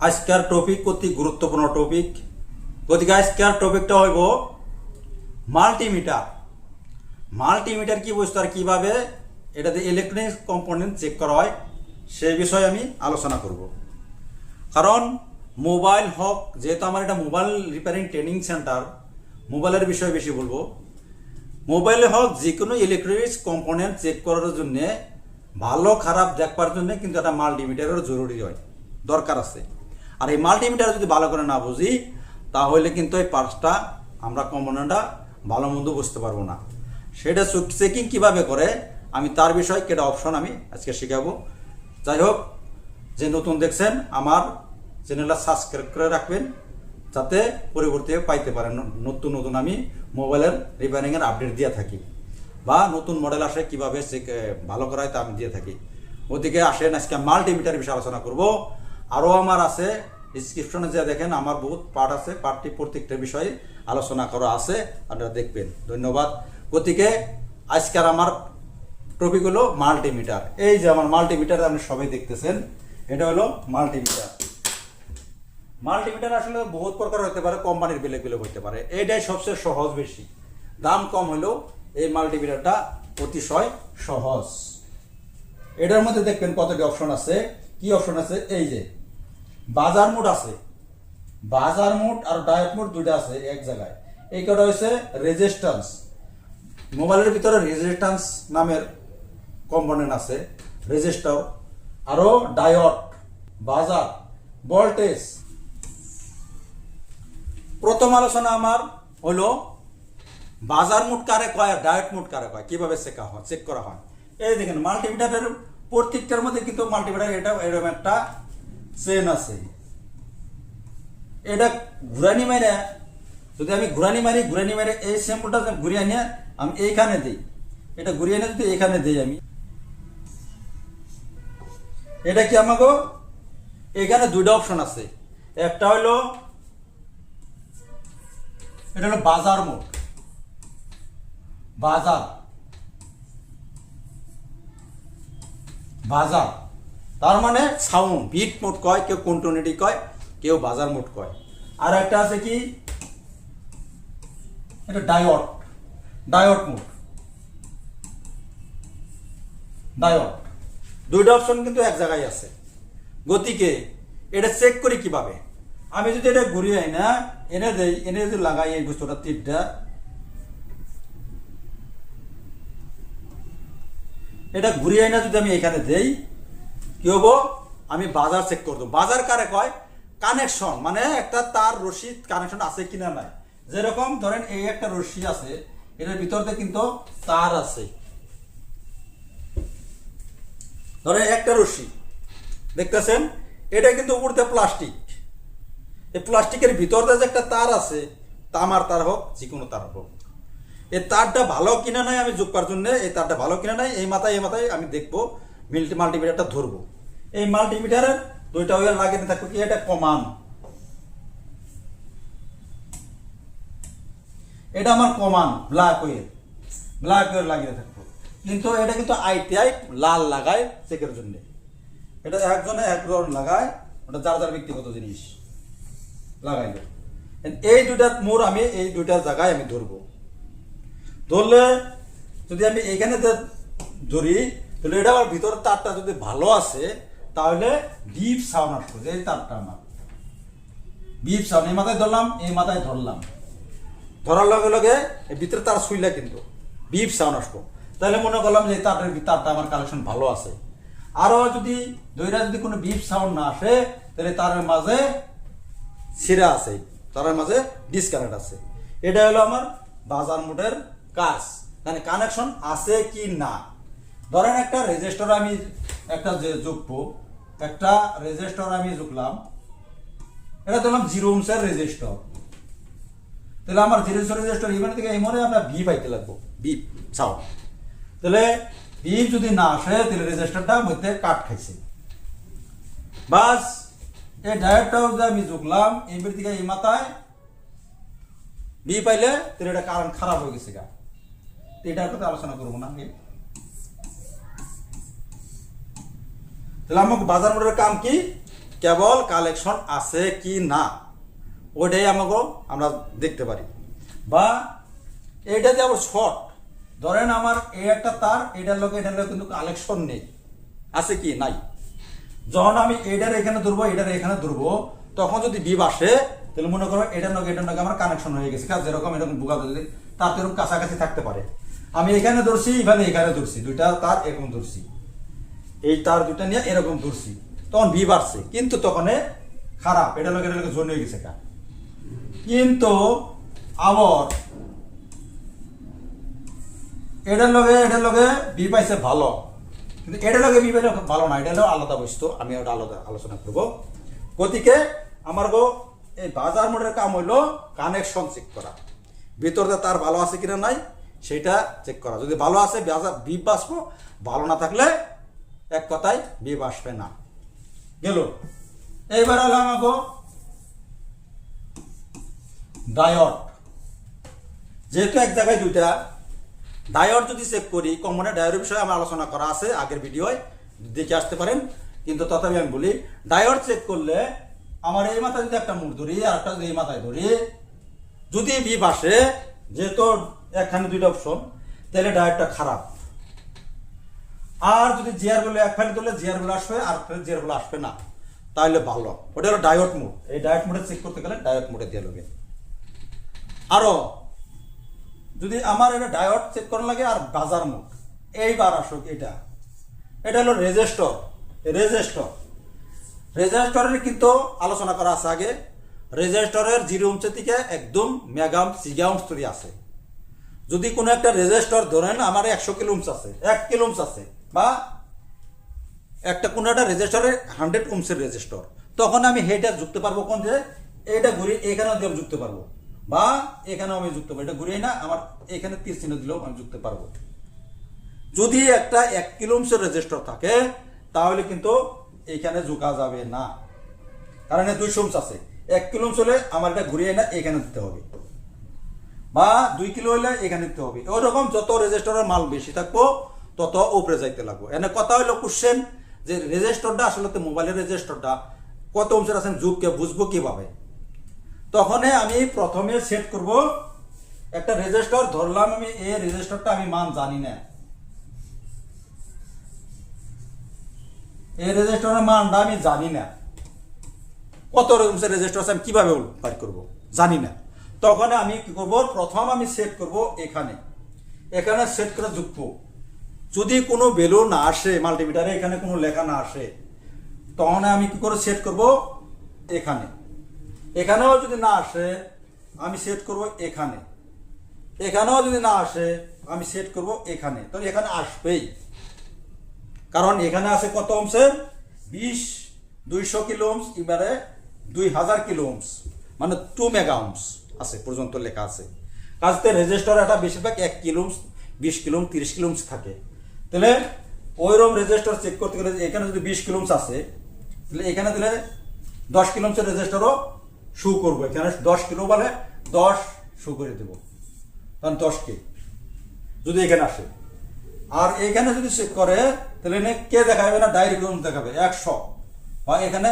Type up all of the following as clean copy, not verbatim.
আজকের টপিক অতি গুরুত্বপূর্ণ টপিক। গতিকে আজকের টপিকটা হইব মাল্টিমিটার। মাল্টিমিটার কি বস্তু আর কিভাবে এটাতে ইলেকট্রনিক্স কম্পোনেন্ট চেক করা হয় সেই বিষয়ে আমি আলোচনা করব। কারণ মোবাইল হোক, যেহেতু আমার এটা মোবাইল রিপেয়ারিং ট্রেনিং সেন্টার, মোবাইলের বিষয়ে বেশি বলবো। মোবাইলে হোক যে কোনো ইলেকট্রনিক্স কম্পোনেন্ট চেক করার জন্য ভালো খারাপ দেখবার জন্য কিন্তু একটা মাল্টিমিটারের জরুরি হয়, দরকার আছে। আর এই মাল্টিমিটার যদি ভালো করে না বুঝি তাহলে কিন্তু এই পার্টসটা আমরা কম্পোনেন্টটা ভালো মন্দ বুঝতে পারবো না। সেটা চেকিং কিভাবে করে আমি তার বিষয়ে কেটা অপশন আমি আজকে শেখাবো। যাই হোক, যে নতুন দেখছেন আমার চ্যানেলটা সাবস্ক্রাইব করে রাখবেন যাতে পরবর্তীতে পাইতে পারেন। নতুন নতুন আমি মোবাইলের রিপেয়ারিংয়ের আপডেট দিয়ে থাকি, বা নতুন মডেল আসে কীভাবে ভালো করা হয় তা আমি দিয়ে থাকি। ওদিকে আসেন, আজকে মাল্টিমিটার বিষয়ে আলোচনা করব। আরও আমার আছে ডিসক্রিপশনে যে দেখেন আমার বহুত পার্ট আছে, পার্টটি প্রত্যেকটা বিষয়ে আলোচনা করা আছে, আপনারা দেখবেন। ধন্যবাদ। গতিকে আজকের আমার টপিক হলো মাল্টিমিটার। এই যে আমার মাল্টিমিটার আপনি সবাই দেখতেছেন, এটা হলো মাল্টিমিটার। মাল্টিমিটার আসলে বহুত প্রকার হতে পারে, কোম্পানির বেলেগ বেলেগ হতে পারে। এটাই সবচেয়ে সহজ, বেশি দাম কম হলেও এই মাল্টিমিটারটা অতিশয় সহজ। এটার মধ্যে দেখবেন কতটি অপশন আছে। কি অপশন আছে? এই যে বাজার মোড আছে, বাজার মোড আর ডায়োড মোড দুইটা আছে এক জায়গায়। এই কটা হচ্ছে রেজিস্ট্যান্স। মোবাইলের ভিতরে রেজিস্ট্যান্স নামের কম্পোনেন্ট আছে, রেজিস্টার, আরো ডায়োড, বাজার, ভোল্টেজ। প্রথম আলোচনা আমার হলো বাজার মোড কারে কয় আর ডায়োড মোড কারে কয়, কিভাবে চেক করা হয়। এই দেখেন মাল্টিমিটারের প্রত্যেকটার মধ্যে কিন্তু মাল্টিমিটার এটা এরকম একটা চেন আছে। এটা ঘুরানি মারে, যদি আমি ঘুরানি মারি এই স্যাম্পলটা ঘুরিয়ে নিয়ে আমি এইখানে দিই, এটা ঘুরিয়ে নিয়ে যদি এখানে দিই আমি, এটা কি আমাকে এখানে দুইটা অপশন আছে। একটা হলো এটা হলো বাজার মোড, বাজার বাজার তার মানে সাউন্ড বিট মোড কয়, কেউ কন্টিনিউটি কয়, কেউ বাজার মোড কয়। আর একটা আছে কি, এটা ডায়োড, ডায়োড মোড, ডায়োড। দুইটা অপশন কিন্তু এক জায়গায় আছে। গতিকে এটা চেক করি কিভাবে? আমি যদি এটা ঘুরিয়ে না এনে দেই, এনে যদি লাগাই এই বস্তুটা তীরটা, এটা ঘুরিয়ে না যদি আমি এখানে দেই কি হবো? আমি বাজার চেক করবো। বাজার কারে কয়? কানেকশন, মানে একটা তার রশিদ কানেকশন আছে কিনা নাই। যেরকম ধরেন এই একটা রশি আছে, এটার ভিতরতে কিন্তু তার আছে। ধরেন একটা রশি দেখতেছেন, এটা কিন্তু উপরতে প্লাস্টিক। এই প্লাস্টিকের ভিতরতে যে একটা তার আছে, তামার তার হোক যে কোনো তার হোক, এই তারটা ভালো কিনা নাই আমি যোগবার জন্য, এই তারটা ভালো কিনা নাই এই মাথায় আমি দেখবো, মাল্টিমিটারটা ধরবো। এই মাল্টিমিটারের দুইটা ওয়ার লাগিয়ে থাকবো কি, এটা কমান, এটা আমার কমান ব্ল্যাক ওয়ার লাগিয়ে থাকবো। কিন্তু এটা কিন্তু আইটিআই লাল লাগায় চেকের জন্য, এটা একজনে এক লাগায়, ওটা যার যার ব্যক্তিগত জিনিস লাগাইল। এই দুইটার মোড় আমি এই দুইটা জায়গায় আমি ধরবো। ধরলে যদি আমি এইখানে ধরি তাহলে এটা আমার ভিতরে তারটা যদি ভালো আছে তাহলে বিপ সাউন্ড আসবে। যে তারটা আমার বিপ সাউন্ড, এই মাথায় ধরলাম, এই মাথায় ধরলাম, ধরার লগে লগে এই ভিতরে তার শুইলে কিন্তু বিপ সাউন্ড আসবো। তাহলে মনে করলাম যে তারটা আমার কালেকশন ভালো আছে। আরো যদি দইরা যদি কোনো বিপ সাউন্ড না আসে তাহলে তারের মাঝে ছিঁড়া আছে, তারের মাঝে ডিসকানেক্ট আছে। এটা হলো আমার বাজার মোডের কাজ, মানে কানেকশন আছে কি না। ধরেন একটা রেজিস্টার আমি একটা যোগবো, একটা রেজিস্টার আমি যোগলাম, এটা ধরলাম 0 ওহমসের রেজিস্টার। তাহলে আমার 0 ওহমসের রেজিস্টার এখান থেকে এই মনে আমরা ভি পাইতে লাগবো, বিপ সাউন্ড। তাহলে বিপ যদি না আসে তাহলে রেজিস্টারটা মধ্যে কাট খাইছে। বাস এই ডায়োডটাও যে আমি যোগলাম এইবার থেকে এই মাথায় বি পাইলে তাহলে এটা কারেন্ট খারাপ হয়ে গেছে গা। এটার কথা আলোচনা করবো না। তাহলে আমাকে বাজার মোডের কাম কি? কেবল কালেকশন আছে কি না ওইটাই আমাকে আমরা দেখতে পারি। বা এইটা যে আবার শর্ট, ধরেন আমার এই একটা তার এটার লোকে কিন্তু কালেকশন নেই, আছে কি নাই। যখন আমি এটার এখানে ধরবো এটার এখানে ধরবো, তখন যদি বিপ আসে তাহলে মনে করো এটার নগে আমার কানেকশন হয়ে গেছে, কাজ যেরকম এরকম বুকা যদি তার এরকম কাছাকাছি থাকতে পারে। আমি এখানে ধরছি, এখানে ধরছি, দুইটা তার এরকম ধরছি, এই তার দুইটা নিয়ে এরকম ধরছি, তখন বিপ আসছে, কিন্তু তখন খারাপ, এটার লগে জোন হয়ে গেছে কা। কিন্তু আবার এটার লগে বি পাইছে ভালো, কিন্তু এটার লগে বি পাইছে ভালো না, এটা হলো আলাদা বস্তু, আমি ওটা আলাদা আলোচনা করব। গতিকে আমার এই বাজার মোডের কাম হইলো কানেকশন চেক করা, ভিতরে তার ভালো আছে কিনা নাই সেটা চেক করা। যদি ভালো আছে বিপ আসবো, ভালো না থাকলে এক কথায় বিপ আসবে না। গেল। এইবার হলো আমাকে ডায়োড, যেহেতু এক জায়গায় দুইটা ডায়োড যদি চেক করি, কমনে ডায়োডের বিষয়ে আমার আলোচনা করা আছে আগের ভিডিওয়, দেখে আসতে পারেন। কিন্তু তথাপি আমি বলি, ডায়োড চেক করলে আমার এই মাথায় যদি একটা মুখ ধরি আর একটা যদি এই মাথায় ধরি, যদি বিপ আসে, যেহেতু একখানে দুইটা অপশন, তাহলে ডায়োডটা খারাপ। আর যদি জিয়ার বলে একখানে ধরলে জিয়ার বলে আসবে, আর জিয়ার বলে আসবে না, তাহলে ভালো। ওটা হলো ডায়োড মোড। এই ডায়োড মোডে চেক করতে গেলে ডায়োড মোডে দিয়ে নেবে। আরো যদি আমার এটা ডায়োড চেক করা লাগে আর বাজার মোড, এইবার আসুক এটা হলো রেজিস্টর। রেজিস্টরের কিন্তু আলোচনা করা আছে আগে। রেজিস্টরের 0 ওহম থেকে একদম মেগা ওহম সিগা ওহম তৈরি আছে। যদি কোনো একটা রেজিস্টর ধরেন আমার 100 কিলো ওহমস আছে, 1 কিলো ওহমস আছে, বা একটা কোনো একটা রেজিস্টরের 100 ওহমসের রেজিস্টর, তখন আমি হেটা যুক্ত পারবো কোন যে এটা ঘুরিয়ে এখানেও দিয়ে যুক্ত পারবো, বা এখানেও আমি যুক্ত পারবো। এটা ঘুরিয়ে না আমার এখানে তীর চিহ্ন দিলেও আমি যুক্ত পারবো। যদি একটা 1 কিলো ওহমসের রেজিস্টর থাকে তাহলে কিন্তু এখানে ঝুঁকা যাবে না, কারণ 200 ওহমস আছে। 1 কিলো ওহমস হলে আমার এটা ঘুরিয়ে না এখানে দিতে হবে, বা 2 কিলো হলে এখানে দিতে হবে। ওইরকম যত রেজিস্টরের মাল বেশি থাকবো তত উপরে যাইতে লাগবো। এনে কথা হইলো কোশ্চেন যে রেজিস্টরটা আসলে মোবাইলের রেজিস্টরটা কত ওহমসের আছেন যুগকে বুঝবো কিভাবে। তখন আমি প্রথমে সেট করব একটা রেজিস্টর ধরলাম, আমি এই রেজিস্টরটা আমি মান জানি না, এই রেজিস্টরের মানটা আমি জানি না, কত ওহমসের রেজিস্টর আছে আমি কিভাবে বের করব জানি না। তখন আমি কি করব, প্রথম আমি সেট করব এখানে সেট করে যুক্ত। যদি কোনো ভ্যালু না আসে মাল্টিমিটারে, এখানে কোনো লেখা না আসে, তখন আমি কি করে সেট করব এখানেও যদি না আসে আমি সেট করব এখানেও যদি না আসে আমি সেট করব এখানে। তাহলে এখানে আসবেই, কারণ এখানে আছে কত ওহমসের 200 কিলো ওহমস, এবারে 2000 কিলো ওহমস, মানে 2 মেগা ওহমস আছে পর্যন্ত লেখা আছে। কাজতে রেজিস্টর একটা বেশিরভাগ 1 kilo Ohm's, 20 kilo Ohm's, 30 kilo Ohm's থাকে। তাহলে ওইরকম রেজিস্টর চেক করতে গেলে এখানে যদি 20 কিলো ওহমস আছে, তাহলে এখানে দিলে 10 কিলো ওহমসের রেজিস্টরও শু করবো। এখানে 10 কিলো বলে 10 শু করে দেবো, কারণ 10 কে যদি এখানে আসে। আর এখানে যদি চেক করে তাহলে কে দেখাবে না, ডাইরেক্ট দেখাবে 100, বা এখানে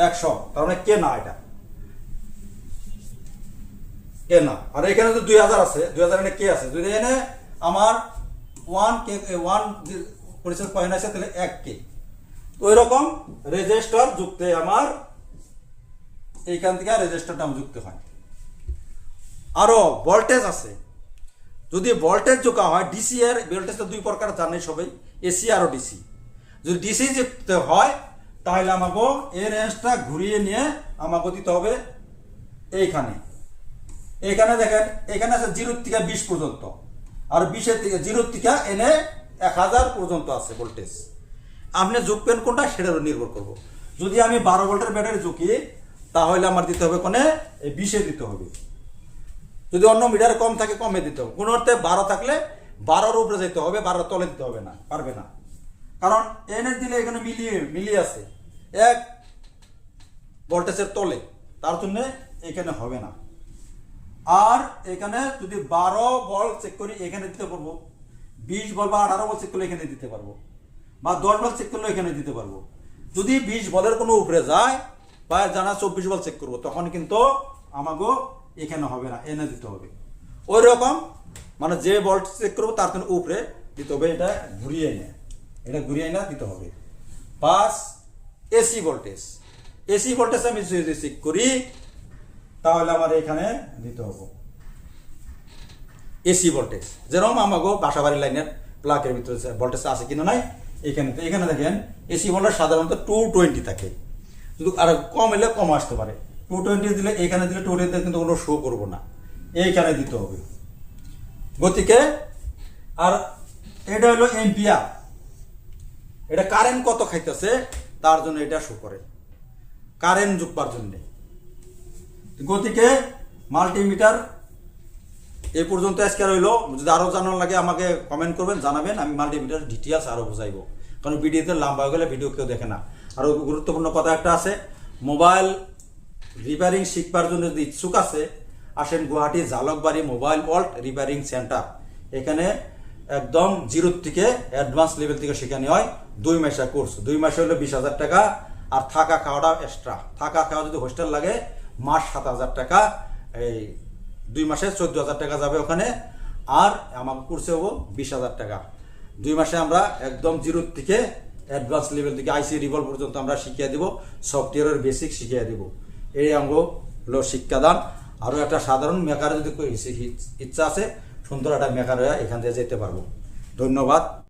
100, তার মানে কে না, এটা কে না। আর এখানে যদি 2000 আছে, 2000 এনে কে আছে, যদি এনে আমার 1 পরিচয় পয়েন্ট আছে তাহলে 1 কে। ওই রকম রেজিস্টার যুক্তে আমার এইখান থেকে রেজিস্টারটা যুক্ত হয়। আরো ভোল্টেজ আছে, যদি ভোল্টেজ যোগ হয়, ডিসি এর ভোল্টেজ তো 2 প্রকার জানেন সবাই, এসি আর ডিসি। যদি ডিসি যুক্ত হয় তাহলে আমাকে এই রেঞ্জটা ঘুরিয়ে নিয়ে আমাকে দিতে হবে এইখানে দেখেন, এখানে আছে 0 থেকে 20 পর্যন্ত, আর 20 থেকে 0 থেকে এনে 1000 পর্যন্ত আছে ভোল্টেজ। আপনি যুগবেন কোনটা সেটার উপর নির্ভর করবো। যদি আমি 12 ভোল্টের ব্যাটারি ঝুঁকি তাহলে আমার দিতে হবে কোনে 20 দিতে হবে। যদি অন্য মিটারে কম থাকে কমে দিতে হবে। কোনো অর্থে 12 থাকলে 12-র উপরে যেতে হবে, 12 তলে দিতে হবে না, পারবে না, কারণ এনে দিলে এখানে মিলিয়ে আছে 1 ভোল্টেজের তলে, তার জন্য এখানে হবে না। আর এখানে যদি 12 ভোল্ট চেক করি এখানে দিতে পারবো, 20 ভোল্ট বা 18 ভোল্ট চেক করলে এখানে দিতে পারবো, বা 10 ভোল্ট চেক করলে এখানে দিতে পারবো। যদি 20 ভোল্টের কোনো উপরে যায় বা জানা 24 ভোল্ট চেক করবো, তখন কিন্তু আমাকে এখানে হবে না, এনে দিতে হবে। ওই রকম মানে যে ভোল্ট চেক করবো তার জন্য উপরে দিতে হবে, এটা ঘুরিয়ে এনে দিতে হবে। 5 এসি ভোল্টেজ। এসি ভোল্টেজ আমি যদি চেক করি তাহলে আমার এখানে দিতে হবে এসি ভোল্টেজ, যেরকম আমাকে বাসা বাড়ির লাইনের প্লাগের ভিতরে ভোল্টেজ আছে কিনা নাই। এখানে দেখেন এসি ভোল্টেজ সাধারণত 220 থাকে, শুধু আর কম এলে কম আসতে পারে। 220 দিলে এখানে দিলে 220 কিন্তু কোনো শো করবো না, এইখানে দিতে হবে গতিকে। আর এটা হলো এম্পিয়ার, এটা কারেন্ট কত খাইতেছে তার জন্য এটা শো করে, কারেন্ট যুগবার জন্য। গতিকে মাল্টিমিটার এই পর্যন্ত আজকে রইলো। যদি আরো জানার লাগে আমাকে কমেন্ট করবেন, জানাবেন, আমি মাল্টিমিটার ডিটেইলস আরো বুঝাইবো, কারণ ভিডিওতে লম্বা হয়ে গেলে ভিডিও কেউ দেখে না। আরো গুরুত্বপূর্ণ কথা একটা আছে, মোবাইল রিপেয়ারিং শিখবার জন্য যদি ইচ্ছুক আছে আসেন Guwahati Jalukbari mobile world repairing centre. এখানে একদম জিরো থেকে অ্যাডভান্স লেভেল থেকে শেখানো হয়। 2 মাসের কোর্স, 2 মাসে হলো 20,000 টাকা, আর থাকা খাওয়াটা এক্সট্রা। থাকা খাওয়া যদি হোস্টেল লাগে মাস 7,000 টাকা, এই 2 মাসে 14,000 টাকা যাবে ওখানে। আর আমার কোর্সে হবো 20,000 টাকা। 2 মাসে আমরা একদম জিরো থেকে অ্যাডভান্স লেভেল থেকে আইসি রিভলভ পর্যন্ত আমরা শিখিয়ে দিব, সফটওয়্যারের বেসিক শিখিয়ে দিব। এই অঙ্গ হলো শিক্ষাদান। আরও একটা সাধারণ মেকার যদি ইচ্ছা আছে সুন্দর একটা মেকার হয়ে এখান থেকে যেতে পারবো। ধন্যবাদ।